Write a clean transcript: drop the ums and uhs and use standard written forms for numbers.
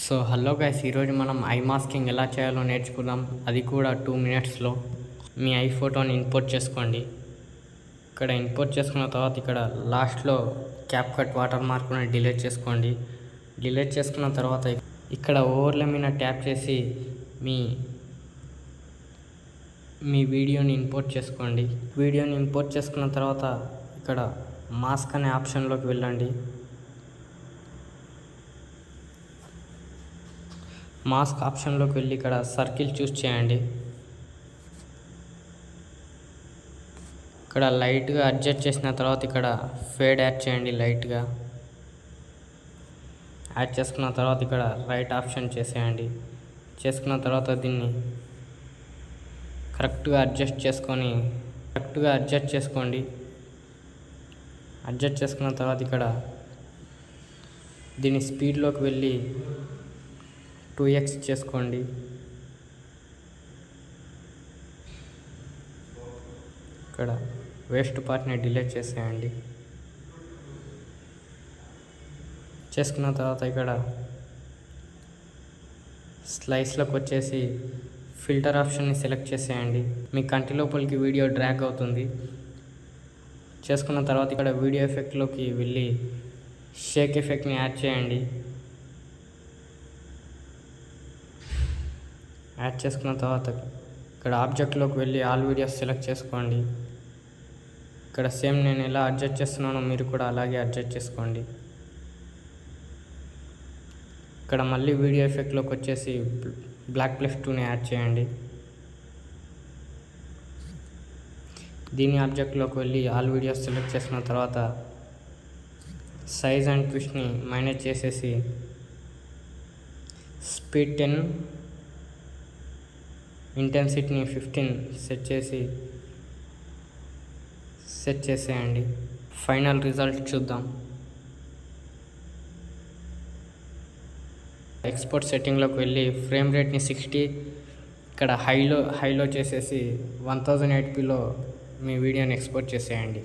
So hello guys, ఈరోజు మనం I masking ఎలా చేయాలో నేర్చుకుందాం. అది కూడా 2 మినిట్స్లో. మీ ఐ ఫోటోని ఇంపోర్ట్ చేసుకోండి. ఇక్కడ ఇంపోర్ట్ చేసుకున్న తర్వాత ఇక్కడ లాస్ట్లో క్యాప్ కట్ వాటర్ మార్క్ని డిలీట్ చేసుకోండి. డిలీట్ చేసుకున్న తర్వాత ఇక్కడ ఓవర్లే మీద ట్యాప్ చేసి మీ వీడియోని ఇంపోర్ట్ చేసుకోండి. వీడియోని ఇంపోర్ట్ చేసుకున్న తర్వాత ఇక్కడ మాస్క్ అనే ఆప్షన్లోకి వెళ్ళండి. మాస్క్ ఆప్షన్లోకి వెళ్ళి ఇక్కడ సర్కిల్ చూస్ చేయండి. ఇక్కడ లైట్గా అడ్జస్ట్ చేసిన తర్వాత ఇక్కడ ఫేడ్ యాడ్ చేయండి. లైట్గా యాడ్ చేసుకున్న తర్వాత ఇక్కడ రైట్ ఆప్షన్ చేసేయండి. చేసుకున్న తర్వాత దీన్ని కరెక్ట్గా అడ్జస్ట్ చేసుకోండి. అడ్జస్ట్ చేసుకున్న తర్వాత ఇక్కడ దీని స్పీడ్లోకి వెళ్ళి 2x చేసుకోండి. ఇక్కడ వేస్ట్ పార్ట్ని డిలీట్ చేసేయండి. చేసుకున్న తర్వాత ఇక్కడ స్లైస్లోకి వచ్చేసి ఫిల్టర్ ఆప్షన్ని సెలెక్ట్ చేసేయండి. మీ కంటి లోపలికి వీడియో డ్రాగ్ అవుతుంది. చేసుకున్న తర్వాత ఇక్కడ వీడియో ఎఫెక్ట్లోకి వెళ్ళి షేక్ ఎఫెక్ట్ని యాడ్ చేయండి. యాడ్ చేసుకున్న తర్వాత ఇక్కడ ఆబ్జెక్ట్లోకి వెళ్ళి ఆల్ వీడియోస్ సెలెక్ట్ చేసుకోండి. ఇక్కడ సేమ్ నేను ఎలా అడ్జస్ట్ చేస్తున్నానో మీరు కూడా అలాగే అడ్జస్ట్ చేసుకోండి. ఇక్కడ మళ్ళీ వీడియో ఎఫెక్ట్లోకి వచ్చేసి Black+2ని యాడ్ చేయండి. దీని ఆబ్జెక్ట్లోకి వెళ్ళి ఆల్ వీడియోస్ సెలెక్ట్ చేసిన తర్వాత సైజ్ అండ్ ట్విస్ట్ని మైనస్ చేసేసి స్పీడ్ 10, ఇంటెన్సిటీని 15 సెట్ చేసేయండి. ఫైనల్ రిజల్ట్ చూద్దాం. ఎక్స్పోర్ట్ సెట్టింగ్లోకి వెళ్ళి ఫ్రేమ్ రేట్ని 60, ఇక్కడ హైలో చేసేసి 1080pలో మీ వీడియోని ఎక్స్పోర్ట్ చేసేయండి.